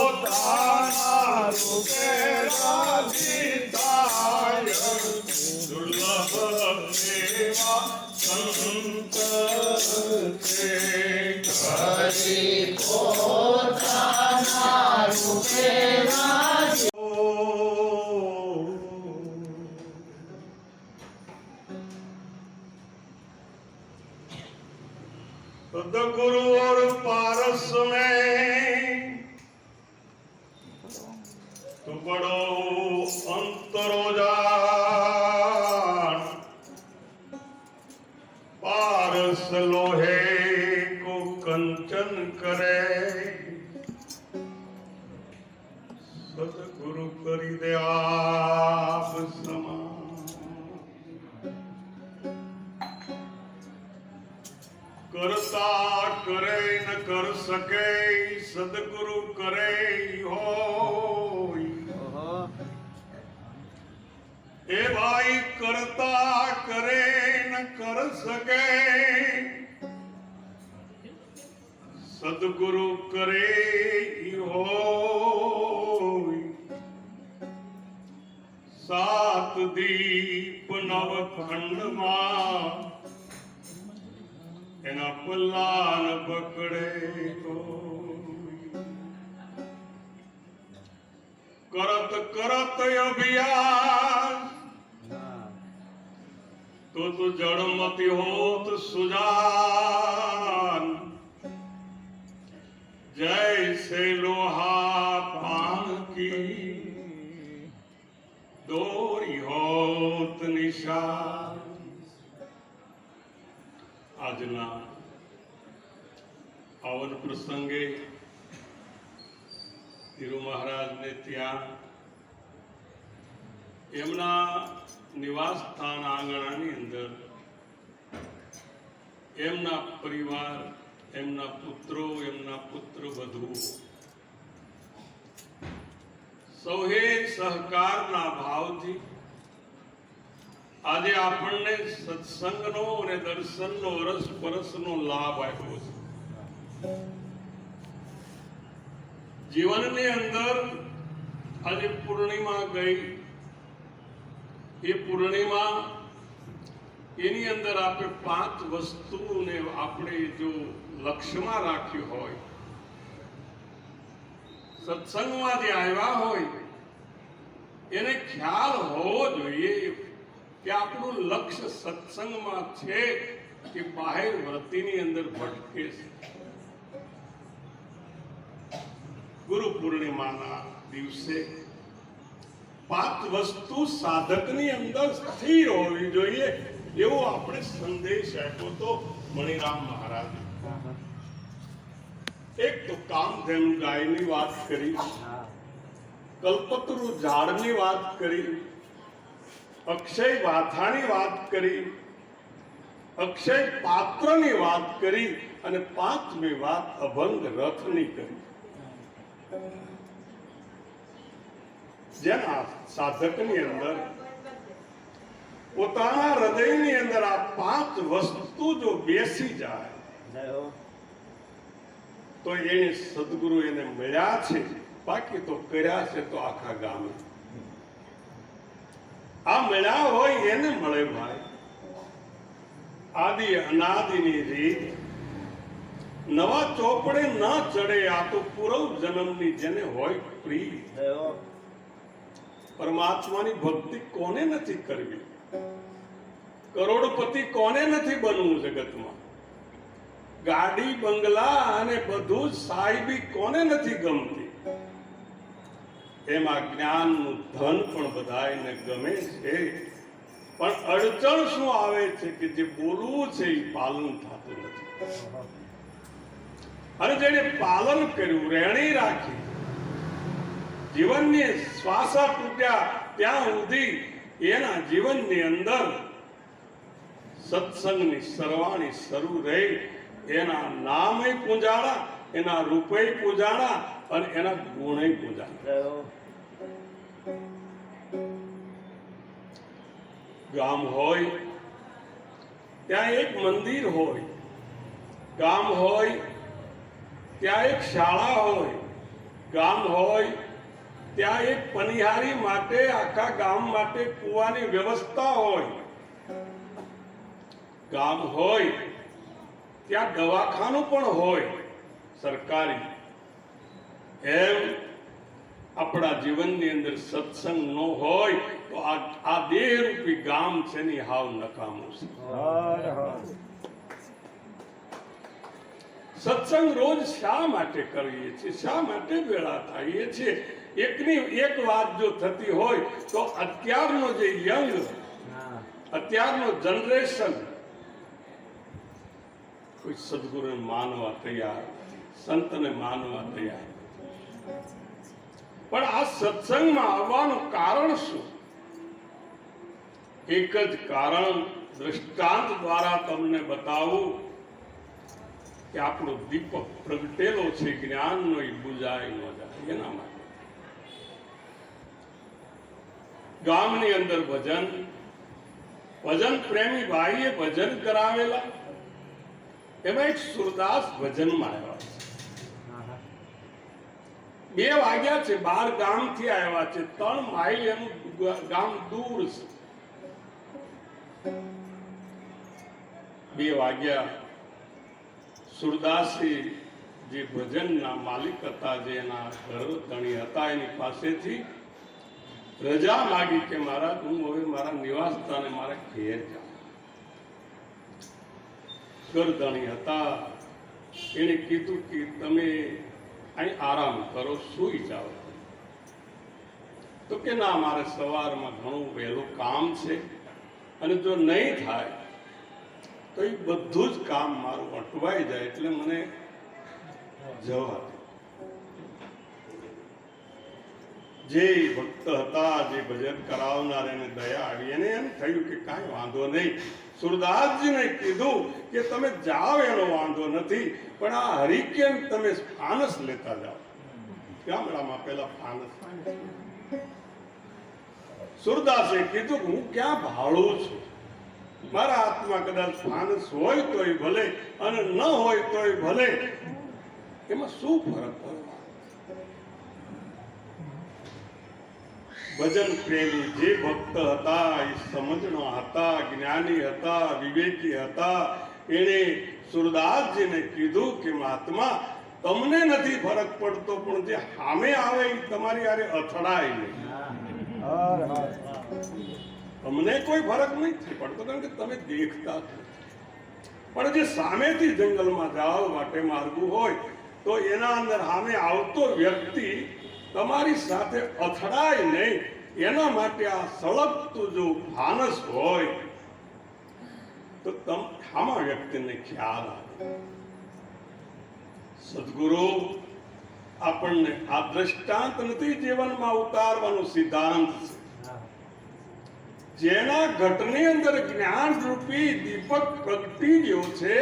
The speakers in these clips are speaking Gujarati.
પોતાના રૂપે રાજીતાય દુર્લભ એવા સંત છે હરિ પોતાના રૂપે રાજી सदगुरु और पारस में तू बड़ो अंतरो जान पारस लोहे को कंचन करे सदगुरु करी दे आप समा करता करे न कर सके सदगुरु करे हो ए भाई करता करे न कर सके सदगुरु करे हो सात दीप नव खंड मां एना पल्ला न पकड़े तो करत करत अभियान तो तू जड़मती होत सुजान जैसे लोहा पान की डोरी होत निशान આજના પાવન પ્રસંગે ધીરુ મહારાજને ત્યાં એમના નિવાસ સ્થાન આંગણાની અંદર એમના પરિવાર એમના પુત્રો એમના પુત્ર વધુ સૌએ સહકારના ભાવથી આજે આપણને સત્સંગનો અને દર્શનનો રસ પરસનો લાભ આપ્યો છે જીવનની અંદર આજે પૂર્ણિમા ગઈ એ પૂર્ણિમા એની અંદર આપણે 5 વસ્તુને આપણે જો લક્ષ્યમાં રાખ્યું હોય સત્સંગમાં જે આવ્યા હોય એને ખ્યાલ હોવો જોઈએ કે આપણું લક્ષ્ય સત્સંગમાં છે કે બહાર વૃત્તિની અંદર ભટકે છે ગુરુ પૂર્ણિમાના દિવસે 5 વસ્તુ સાધકની અંદર સ્થિર હોવી જોઈએ એવો આપણે સંદેશ આપ્યો તો મણિરામ મહારાજ એક તો કામધેનુ ગાયની વાત કરી કલ્પતરુ ઝાડની વાત કરી અક્ષય વાથાની વાત કરી અક્ષય પાત્રની વાત કરી અને 5મી વાત અભંગ રથની કરી જેના સાધકની અંદર પોતાના હૃદયની અંદર આ 5 વસ્તુ જો બેસી જાય તો એને સદગુરુ એને મળ્યા છે બાકી તો કર્યા છે તો આખા ગામે આ મળ્યા હોય એને મળે ભાઈ આદિ અનાદિની રીત નવા ચોપડે ન ચડે આ તો પૂર્વ જન્મની જેને હોય પ્રિય પરમાત્માની ભક્તિ કોને નથી કરવી કરોડપતિ કોને નથી બનવું જગતમાં ગાડી બંગલા અને બધું સાહેબી કોને નથી ગમતી એમાં જ્ઞાનનું ધન પણ બધાને ગમે છે પણ અડચણ શું આવે છે કે જે બોલવું છે એ પાલન થતું નથી અને જેને પાલન કર્યું રેણી રાખી જીવનની શ્વાસા તૂટ્યા ત્યાં સુધી એના જીવનની અંદર સત્સંગની સરવાણી શરૂ રહી એના નામે પૂજાણા એના રૂપે પૂજાણા અને એના ગુણે પૂજાણા ગામ હોય ત્યાં એક મંદિર હોય, ગામ હોય ત્યાં એક શાળા હોય, ગામ હોય ત્યાં એક પનિહારી માટે આખા ગામ માટે કૂવાની વ્યવસ્થા હોય, ગામ હોય ત્યાં દવાખાનું પણ હોય સરકારી. એમ આપણા જીવનની અંદર સત્સંગ ન હોય તો આ દેહરૂપી ગામ છે ને હાવ નકામું છે. સત્સંગ રોજ શા માટે કરીએ છીએ, શા માટે ભેળા થઈએ છીએ? એકની એક વાત જો થતી હોય તો અત્યારનો જે યંગ, અત્યારનો જનરેશન કોઈ સદગુરુને માનવા તૈયાર, સંતને માનવા તૈયાર. પણ આ સત્સંગમાં આવવાનું કારણ શું? એક જ કારણ દ્રષ્ટાંત દ્વારા તમને બતાવું કે આપણો દીપક પ્રગટેલો છે જ્ઞાનનો, એ બુજાય ન જાય એના માટે. ગામની અંદર ભજન પ્રેમી ભાઈએ ભજન કરાવેલા. એમાં એક સુરદાસ ભજનમાં આવ્યા છે. 2 વાગ્યા છે, 12 ગામથી આવ્યા છે, 3 માઇલ એનું ગામ દૂર છે. 2 વાગ્યા સુરદાસી જે ભજનના માલિક હતા, જે એના ઘરધણી હતા, એની પાસેથી રજા માગી કે મહારાજ હું હવે મારા નિવાસ સ્થાને મારે ઘેર જાઉં. ઘરધણી હતા, એને કીધું કે તમે અહીં આરામ કરો, સૂઈ જાઓ. તો કે ના, મારે સવારમાં ઘણું વહેલું કામ છે અને જો નહીં થાય તો એ બધું જ કામ મારું અટવાઈ જાય, એટલે મને જવા દો. જે ભક્ત હતા, જે ભજન કરાવનાર, એને દયા આવી. એને એમ થયું કે કાંઈ વાંધો નહીં. સુરદાસજીને કીધું કે તમે જાઓ એનો વાંધો નથી, પણ આ હરિકેન તમે ફાનસ લેતા જાઓ. ગામડામાં પેલા ફાનસ. સુરદાસે કીધું હું ક્યાં ભાળું છું, મારા હાથમાં કદાચ ફાનસ હોય તોય ભલે અને ન હોય તોય ભલે, એમાં શું ફરક પડે? ભજન પ્રેમી જે ભક્ત હતા, એ સમજણા હતા, જ્ઞાની હતા, વિવેકી હતા. એને સુરદાસજીને કીધું કે મહાત્મા, તમને નથી ફરક પડતો, પણ જે સામે આવે એ તમારી હારે અથડાય નહીં. તમને કોઈ ફરક નથી પડતો, કારણ કે તમે દેખતા નથી. પણ જે સામેથી જંગલમાં જવા માટે માર્ગું હોય તો એના અંદર સામે આવતો વ્યક્તિ તમારી સાથે અથડાય નહીં, એના માટે આ સળગતું જો ફાનસ હોય તો આમાં વ્યક્તિને ખ્યાલ આવે. સદગુરુ આપણને આ દ્રષ્ટાંત નથી જીવનમાં ઉતારવાનું, સિદ્ધાંત છે. જેના ઘટની અંદર જ્ઞાન રૂપી દીપક પ્રગટી ગયો છે,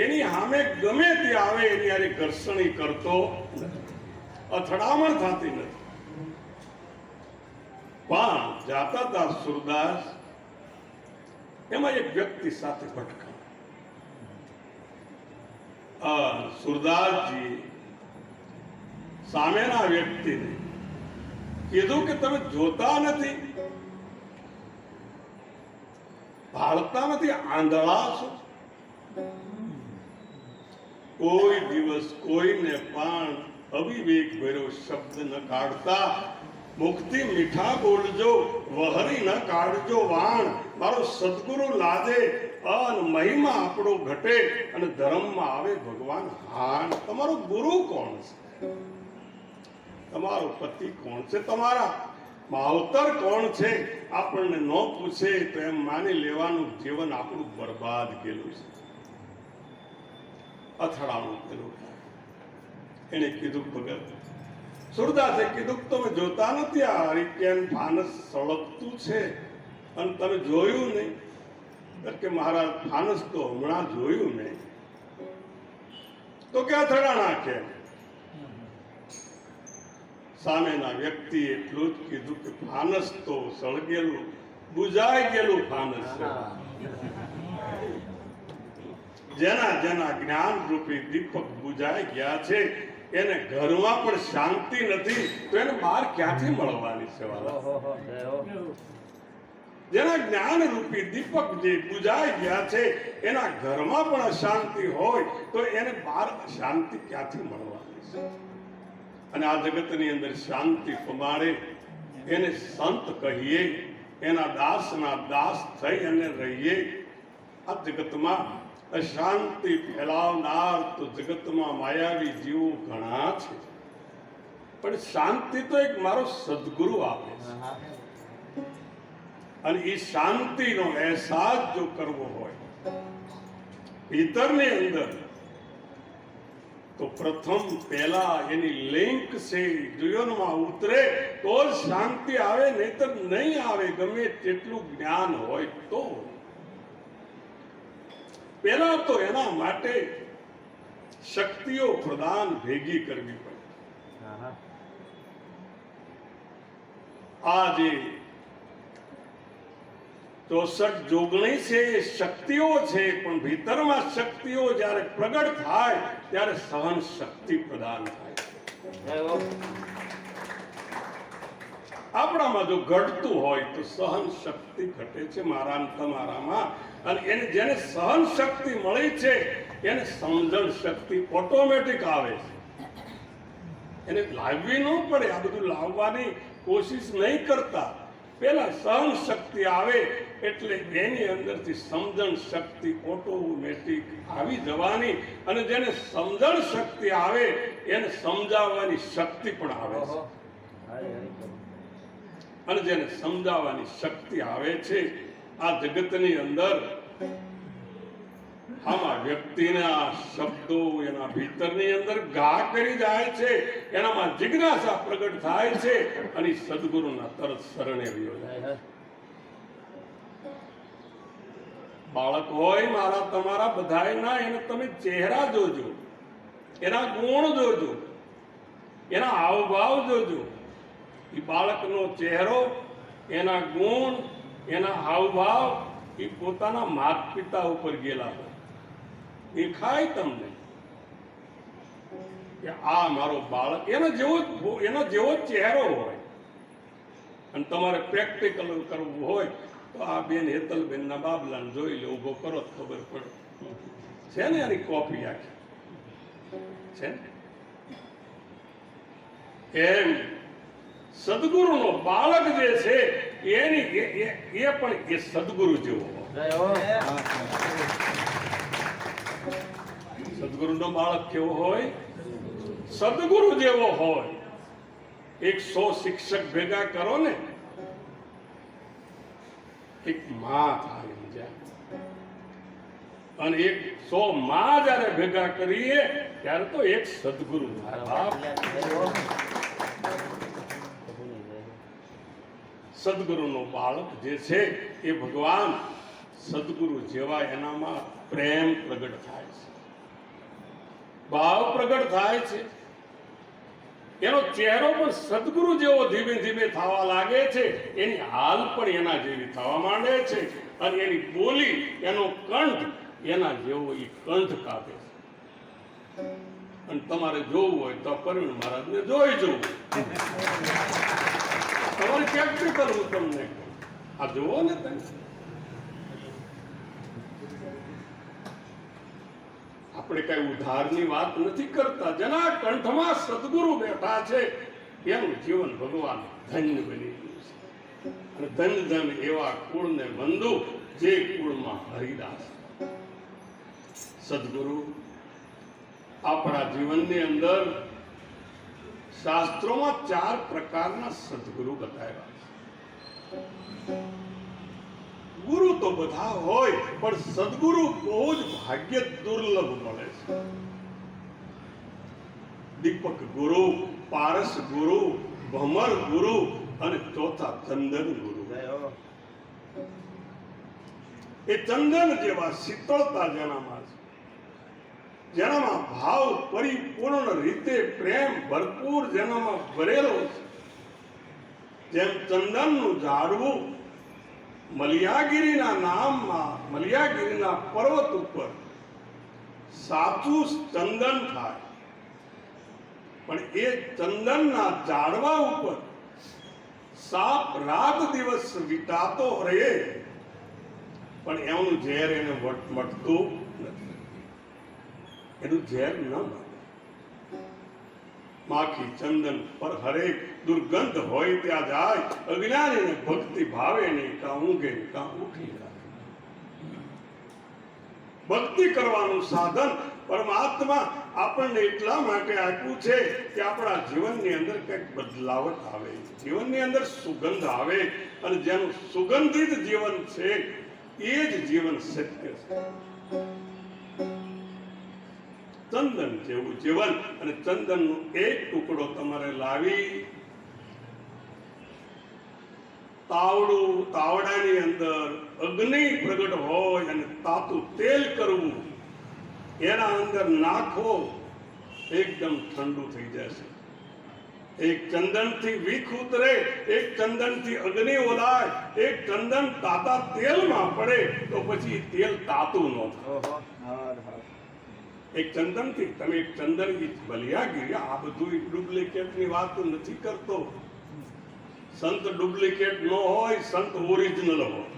એની સામે ગમે તે આવે એની હારે ઘર્ષણી કરતો નથી, અથડામણ થતી નથી. પણ જાતા હતા સુરદાસ, એમાં એક વ્યક્તિ સાથે ભટકા. સુરદાસજી સામેના વ્યક્તિને કીધું કે તમે જોતા નથી, ભાળતા નથી, આંધળા છો. કોઈ દિવસ કોઈને પણ અવિવેક ભર્યો શબ્દ ન કાઢતા, મુખથી મીઠા બોલજો, વહરી ન કાઢજો વાણ. મારો સદગુરુ લાદે અન મહિમા આપણો ઘટે અને ધર્મમાં આવે ભગવાન હાન. તમારો ગુરુ કોણ છે? તમારો પતિ કોણ છે? તમારા માવતર કોણ છે? આપણને ન પૂછે તો એમ માની લેવાનું જીવન આપણું બરબાદ ગયેલું છે, અથડામણ પેલું. એને કીધું ભગત, સુરદાસે કીધું તમે જોતા નથી આ હરિકેન ફાનસ સળગતું છે અને તમે જોયું નહીં? કે મહારાજ ફાનસ તો હમણાં જોયું નહીં. તો કે અથડાણા કેમ? સામેના વ્યક્તિએ એટલું જ કીધું કે ફાનસ તો સળગેલું બુઝાઈ ગયેલું ફાનસ છે. જેના જેના જ્ઞાન રૂપી દીપક બુઝાઈ ગયા છે એને ઘરમાં પણ શાંતિ નથી, તો એને બહાર ક્યાંથી મળવાની છે વાલા? જેના જ્ઞાન રૂપી દીપક જે બુઝાઈ ગયા છે એના ઘરમાં પણ અશાંતિ હોય તો એને બહાર શાંતિ ક્યાંથી મળવાની છે? અને આ જગતની અંદર શાંતિ પમાડે એને સંત કહીએ, એના દાસના દાસ થઈ અને રહીએ. આ જગતમાં અશાંતિ ફેલાવનાર તો જગતમાં માયાવી જીવો ઘણા છે, પણ શાંતિ તો એક મારો સદગુરુ આપે છે. અને એ શાંતિનો અહેસાસ જો કરવો હોય ભીતરની અંદર, તો પ્રથમ પહેલા એની લિંક છે જીવનમાં ઉતરે તો જ શાંતિ આવે, નહીતર નહીં આવે. ગમે તેટલું જ્ઞાન હોય તો પહેલા તો એના માટે શક્તિઓ પ્રદાન ભેગી કરવી પડે. આ જે 64 જોગણી છે એ શક્તિઓ છે, પણ ભીતરમાં શક્તિઓ જ્યારે પ્રગટ થાય ત્યારે સહન શક્તિ પ્રદાન થાય. આપણામાં જો ઘટતું હોય તો સહન શક્તિ ઘટે છે મારા તમારામાં. અને એને જેને સહન શક્તિ મળી છે એને સમજણ શક્તિ ઓટોમેટિક આવે છે. એને લાવવી ન પડે, આ બધું લાવવાની કોશિશ નહીં કરતા. પહેલા સહન શક્તિ આવે એટલે એની અંદરથી સમજણ શક્તિ ઓટોમેટિક આવી જવાની. અને જેને સમજણ શક્તિ આવે એને સમજાવવાની શક્તિ પણ આવે છે. અને જેને સમજાવવાની શક્તિ આવે છે આ જગતની અંદર, આમાં વ્યક્તિના શબ્દો એના ભીતરની અંદર ઘા કરી જાય છે, એનામાં જિજ્ઞાસા પ્રગટ થાય છે અને સદગુરુના તરત શરણે વયો જાય. બાળક હોય મારા તમારા બધાયના, એને તમે ચહેરા જોજો, એના ગુણ જોજો, એના હાવભાવ જોજો. એ બાળકનો ચહેરો, એના ગુણ, એના હાવભાવ એ પોતાના માતા પિતા ઉપર ગયેલા હોય. દેખાય તમને કે આ મારો બાળક, એનો જેવો ચહેરો હોય. અને તમારે પ્રેક્ટિકલ કરવું હોય તો આ બેન હેતલબેન ના બાબલાને જોઈ લે, ઉભો કરો તો ખબર પડે છે ને. એની કોપી આખી છે. એમ સદગુરુનો બાળક જે છે એની એ પણ એ સદગુરુ જેવો હોય. સદગુરુનો બાળક કેવો હોય? સદગુરુ જેવો હોય. 100 શિક્ષક ભેગા કરો ને, એક માં થાય, અને 100 માં જયારે ભેગા કરીએ ત્યારે તો એક સદગુરુ થાય. સદગુરુનો બાળક જે છે એ ભગવાન સદગુરુ જેવા એનામાં પ્રેમ પ્રગટ થાય છે, ભાવ પ્રગટ થાય છે. એનો ચહેરો પણ સદગુરુ જેવો ધીમે ધીમે થવા લાગે છે, એની હાલ પણ એના જેવી થવા માંડે છે. અને એની બોલી, એનો કંઠ એના જેવો એ કંઠ કાપે છે. અને તમારે જોવું હોય તો પરવીણ મહારાજને જોઈ જવું. તમારે પ્રેક્ટિકલ હું તમને આ જુઓ ને તમે. આપણે કઈ ઉધારની વાત નથી કરતા. જેના કંઠમાં સદગુરુ બેઠા છે એનું જીવન ભગવાન ધન્ય બની ગયું છે. અને ધન ધન એવા કુળને વંદુ જે કુળમાં હરિદાસ. સદગુરુ આપણા જીવનની અંદર શાસ્ત્રોમાં 4 પ્રકારના સદગુરુ બતાવ્યા છે. ગુરુ તો બધા હોય, પણ સદગુરુ બહુ જ ભાગ્ય દુર્લભ મળે છે. દીપક ગુરુ, પારસ ગુરુ, ભમર ગુરુ અને ચોથા ચંદન ગુરુ. એ ચંદન જેવા શીતળતા જેનામાં છે જેનામાં ભાવ પરિપૂર્ણ રીતે પ્રેમ ભરપૂર જેનામાં ભરેલો છે, જેમ ચંદનનું ઝાડવું મલિયાગીરીના નામમાં મલિયાગીરીના પર્વત ઉપર સાચું ચંદન થાય, પણ એ ચંદનના ઝાડવા ઉપર સાપ રાત દિવસ વીંટાતો રહે, પણ એનું ઝેર એને મટતું નથી, એનું ઝેર ન મળે. માખી ચંદન પર હરેક દુર્ગંધ હોય ત્યાં જાય, અજ્ઞાનીને ભક્તિ ભાવે નહીં, કાં ઊંઘે કાં ઉઠી જાય. ભક્તિ કરવાનું સાધન પરમાત્મા આપણને એટલા માટે આપ્યું છે કે આપણા જીવનની અંદર કંઈક બદલાવટ આવે, જીવનની અંદર સુગંધ આવે, અને જેનું સુગંધિત જીવન છે એ જ જીવન સત્ય છે. ચંદન જેવું જીવન, અને ચંદનનો એક ટુકડો તમારે લાવી તાવડાની અંદર અગ્નિ પ્રગટ હોય અને તાતું તેલ કરવું, એના અંદર નાખો, એકદમ ઠંડુ થઈ જશે. એક ચંદનથી વીખ ઉતરે, એક ચંદનથી અગ્નિ ઓલાય, એક ચંદન તાતા તેલમાં પડે તો પછી તેલ તાતું ન થાય. એક ચંદનથી તમે એક ચંદન બલિયાગીરી, આ બધું ડુપ્લિકેટની વાત નથી કરતો. સંત ડુપ્લિકેટ ન હોય, સંત ઓરિજિનલ હોય.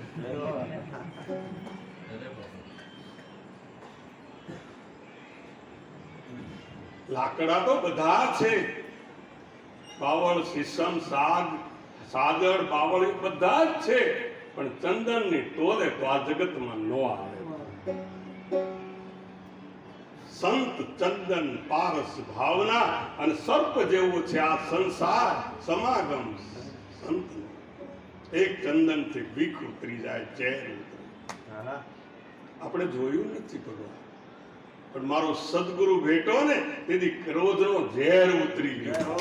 લાકડા તો બધા છે, બાવળ, શીશમ, સાગર, બાવળ બધા જ છે, પણ ચંદનની ટોલે તો આ જગતમાં ન આવે. સંત ચંદન પારસ ભાવના, અને સર્પ જેવો છે આ સંસાર સમાગમ. સંત એક ચંદનથી વીખ ઉતરી જાય, ઝેર ઉતરી. આપણે જોયું નથી ભગવાન, પણ મારો સદગુરુ ભેટો ને તેથી ક્રોધનો ઝેર ઉતરી ગયો.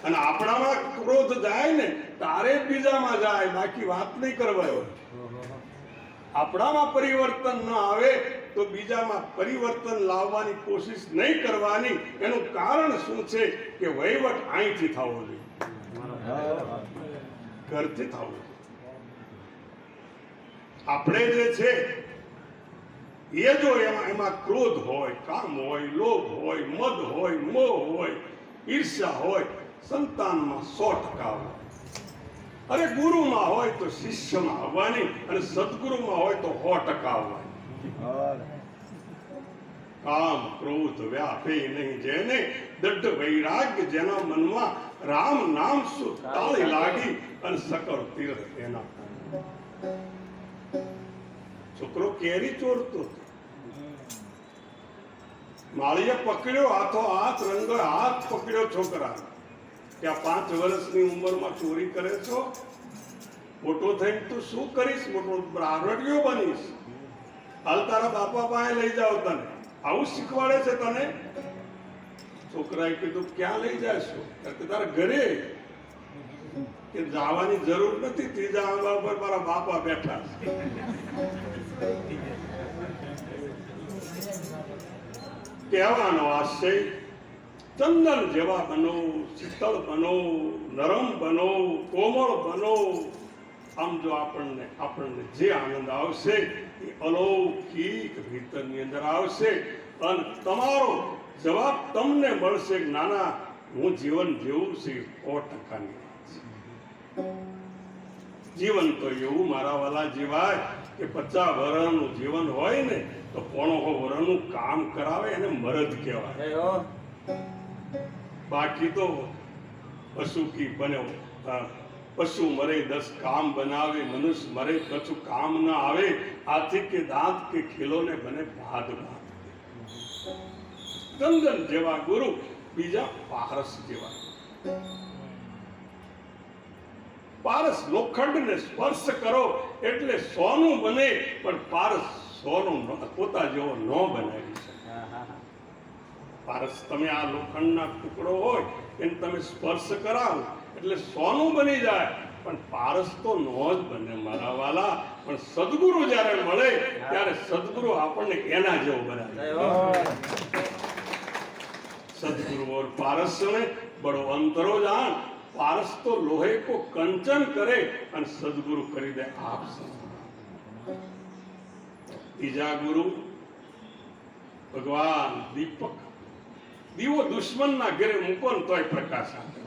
અને આપણામાં ક્રોધ જાય ને તારે બીજામાં જાય, બાકી વાત નહીં કરવાય. આપણામાં પરિવર્તન ન આવે તો બીજામાં પરિવર્તન લાવવાની કોશિશ નહીં કરવાની. એનું કારણ શું છે કે વહીવટ અહીંથી થવો જોઈએ, ઘરથી થવો જોઈએ. આપણે જે છે એ જો એમાં ક્રોધ હોય, કામ હોય, લોભ હોય, મદ હોય, મોહ હોય, ઈર્ષ્યા હોય, સંતાનમાં 100% હોય. અરે ગુરુમાં હોય તો શિષ્યમાં આવવાની, અને સદગુરુમાં હોય તો 100% આવવાની. કામ ક્રોધ વ્યાપે નહીં જેને, દઢ વૈરાગ્ય જેના મનમાં, રામ નામ સુખ તાળી લાગી, અને સકળ તીર્થ એના. છોકરો કેરી ચોરતો, માળીએ પકડ્યો, હાથો હાથ રંગો હાથ પકડ્યો છોકરા કે આ 5 વર્ષની ઉંમરમાં ચોરી કરે છો, મોટો થઈને તું શું કરીશ, મોટો રાવડિયો બનીશ, હાલ તારા બાપા પાસે લઈ જાઓ, તને આવું શીખવાડે છે તને. છોકરાએ કીધું ક્યાં લઈ જાશો, કે તારા ઘરે. કે જવાની જરૂર નથી, ત્રીજા આંગળા પર મારા બાપા બેઠા છે. કહેવાનો આશય ચંદન જેવા બનો, શીતળ બનો, નરમ બનો, કોમળ બનો. આમ જો આપણને જે આનંદ આવશે એ અલૌકિક ભીતરની અંદર આવશે, અને તમારો જવાબ તમને મળશે કે નાના હું જીવન જીવું છું. 100%ની જીવન તો એવું મારા વાલા જીવાય કે 50 વર્ષનું જીવન હોય ને તો 50 વર્ષનું કામ કરાવે, એને મરદ કહેવાય. બાકી તો પશુ કી બન્યો, પશુ મરે 10 કામ બનાવે, મનુષ્ય મરે કછું કામ ન આવે. હાથી કે દાંત કે ખીલોને બને ભાત ભાત. ચંદન જેવા ગુરુ, બીજા પારસ જેવા. પારસ લોખંડને સ્પર્શ કરો એટલે સોનું બને, પણ પારસ સોનું પોતા જેવો ન બનાવી શકે. પારસ તમે આ લોખંડના ટુકડો હોય એને તમે સ્પર્શ કરાવો એટલે સોનું બની જાય, પણ પારસ તો નો જ બને મારા વાલા. પણ સદગુરુ જ્યારે મળે ત્યારે સદગુરુ આપણને એના જેવો બનાવે. सदगुरु और पारस में बड़ो अंतरो जान. पारस तो लोहे को कंचन करे और सदगुरु करी दे आप से. तीजा गुरु भगवान दीपक. દીવો દુશ્મનના ઘરે મૂકો ને તોય પ્રકાશ આપે.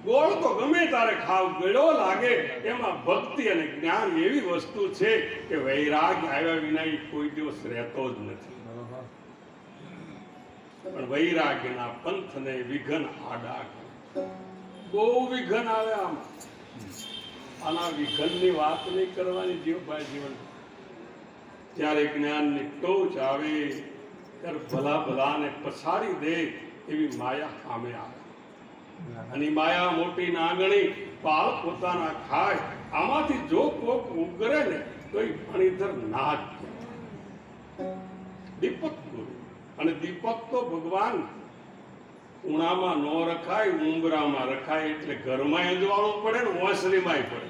ગોળ તો ગમે તારે ખાવ, ગળો લાગે. એમાં ભક્તિ અને જ્ઞાન એવી વસ્તુ છે કે વૈરાગ્ય આવ્યા વિના કોઈ દિવસ રહેતો જ નથી. પણ વૈરાગ્યના પંથને વિઘન આડા. બહુ વિઘન આવે આમાં. આના વિઘનની વાત નહીં કરવાની જીવભાઈ જીવન. જ્યારે જ્ઞાનની ટોચ આવે ત્યારે ભલા ભલાને પછાડી દે એવી માયા સામે આવે. અને માયા મોટી નાગણી, પાળ પોતાના ખાય. આમાંથી જો કોક ઉગરે ને તો એ ફણીધર ના જ. દીપક ગુરુ. અને દીપક તો ભગવાન ઉણામાં નો રખાય, ઉંબરામાં રખાય. એટલે ઘરમાં અંજવાળું પડે ને ઓસરીમાંય પડે.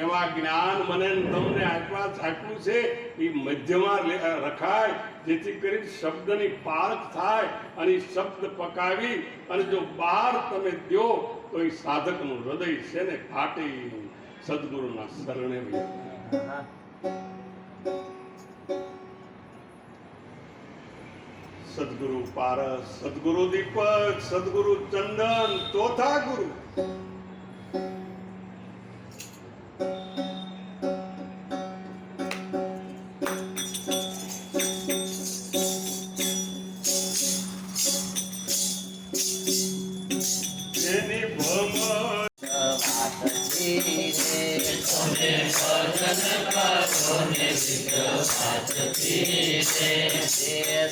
એમાં જ્ઞાન મને તમને આપ્યું છે એ મધ્યમાં રખાય, જેથી કરી શબ્દની પારખ થાય અને શબ્દ પકાવી અને જો બહાર તમે દો તો એ સાધકનું હૃદય છે ને ફાટી સદગુરુના શરણે વળે. સદગુરુ પારસ, સદગુરુ દીપક, સદગુરુ ચંદન, ચોથા ગુરુ.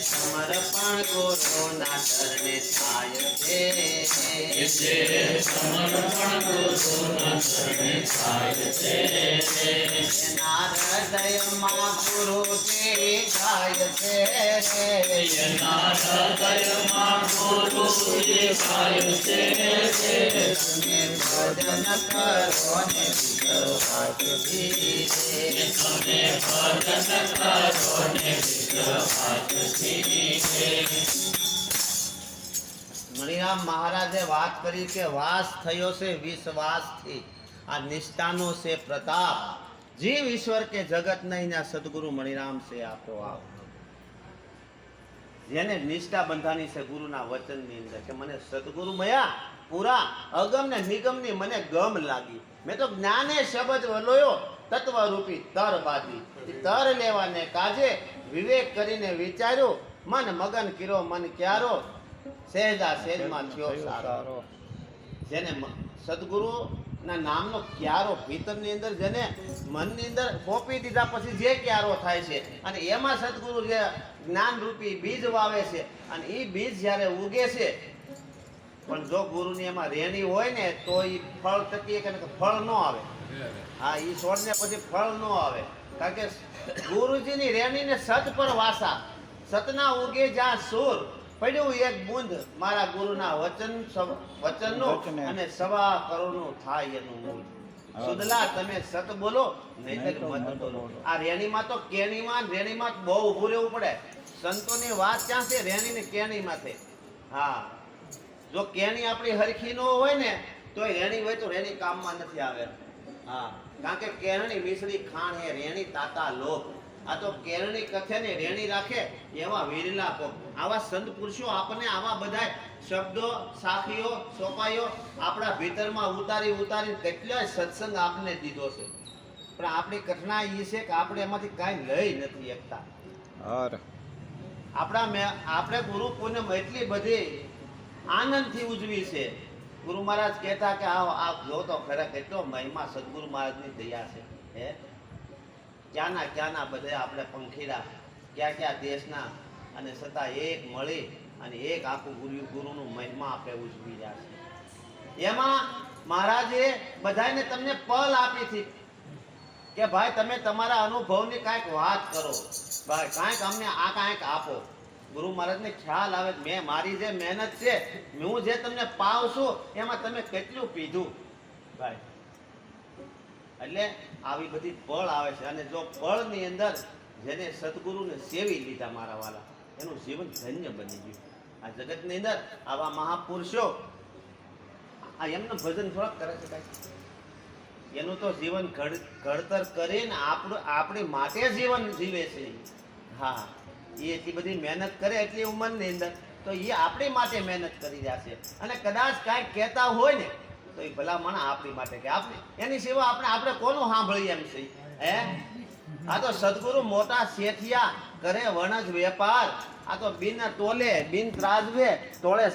સમર્પણ ગુરુના ચરણે થાય છે. સમર્પણ ગુરુના ચરણે થાય છે. એના હૃદયમાં ગુરુ કેવી થાય છે. એના હૃદયમાં ગુરુ કેવી થાય છે. તમે ભજન કરો ને વિગ્રહાથી. તમે ભજન કરો ને મણિરામ મહારાજે વાત કરી કે વાસ થયો છે વિશ્વાસથી. આ નિષ્ઠાનો છે પ્રતાપ. જીવ ઈશ્વર કે જગત નહીં ના સદગુરુ મણિરામ છે આપો આપ. જેને નિષ્ઠા બંધાની છે ગુરુના વચનની અંદર કે મને સદગુરુ મળ્યા પૂરા અગમ ને નિગમ ની મને ગમ લાગી. મેં તો જ્ઞાને શબ્દ વલોયો તત્વ રૂપી તર બાદી. તર લેવાને કાજે વિવેક કરીને વિચાર્યો. મન મગન કર્યો મન ક્યારો. સહેજા સહેજમાં થયો સારો. જેને સદગુરુ ના નામનો ક્યારો ભીતરની અંદર જેને મનની અંદર પોપી દીધા પછી જે ક્યારો થાય છે અને એમાં સદગુરુ જે જ્ઞાન રૂપી બીજ વાવે છે અને એ બીજ જ્યારે ઉગે છે પણ જો ગુરુની એમાં રેણી હોય ને તો એ ફળ ટકી કે ફળ ન આવે. હા, એ છોડને પછી ફળ ન આવે. કારણ કે ગુરુજીની રેણીને સત પર વાસા. સતના ઉગે જ્યાં સૂર પડ્યું એક બુંદ મારા ગુરુના વચનનું અને સવા કરોડનું થાય એનું મૂળ. સુદલા તમે સત બોલો નહીતર મત બોલો. આ રેણીમાં તો કેણીમાં રેણીમાં બહુ ઊભું રહેવું પડે. સંતોની વાત ક્યાં છે? રેણી ને કેણીમાં છે. હા, જો કેણી આપણી હરખી ન હોય ને તો રેણી હોય તો રેણી કામમાં નથી આવે. હા, કારણ કે કેરણી મિશ્રી ખાણ હે રેણી તાતા લોક. આ તો કેરણી કથે ને રેણી રાખે એવા વીરલા કોક. આવા સંત પુરુષો આપણને આવા બધા શબ્દો સાખીઓ સોપાઈઓ આપણા ભીતરમાં ઉતારી ઉતારી કેટલાય સત્સંગ આપને દીધો છે. પણ આપણી કઠણાઈ એ છે કે આપણે એમાંથી કાંઈ લઈ નથી શકતા. આપણે ગુરુ પૂનમ એટલી બધી આનંદથી ઉજવી છે. ગુરુ મહારાજ કહેતા કે આપ જો તો ખરા કેટલો મહિમા સદગુરુ મહારાજની દયા છે. હે ક્યાંના બધા આપણે પંખીડા ક્યાં દેશના અને છતાં એક મળી અને એક આખું ગુરુનું મહિમા આપણે ઉજવી રહ્યા છે. એમાં મહારાજે બધાને તમને પલ આપી હતી કે ભાઈ તમે તમારા અનુભવની કાંઈક વાત કરો. ભાઈ કાંઈક અમને આ કાંઈક આપો. ગુરુ મહારાજને ખ્યાલ આવે કે મેં મારી જે મહેનત છે, હું જે તમને પાવ છું એમાં તમે કેટલું પીધું ભાઈ. એટલે આવી બધી પળ આવે છે, અને જો પળની અંદર જેને સદગુરુને સેવી લીધા મારા વાલા, એનું જીવન ધન્ય બની ગયું. આ જગતની અંદર આવા મહાપુરુષો આ એમનું ભજન થોડાક કરે છે કાંઈ? એનું તો જીવન ઘડતર કરીને આપણી માટે જીવન જીવે છે. હા, એ એટલી બધી મહેનત કરે એટલી ઉંમરની અંદર, તો એ આપણી માટે મહેનત કરી રહ્યા છે. અને કદાચ કાંઈક કહેતા હોય ને તો એ ભલામણ આપણી માટે કે આપણે એની સિવાય આપણે કોનું સાંભળીએ એમ છે હે? આ તો સદગુરુ મોટા શેઠિયા કરે વણજ વેપાર, આ તો બિન તોલે બિન ત્રાજવે તોળે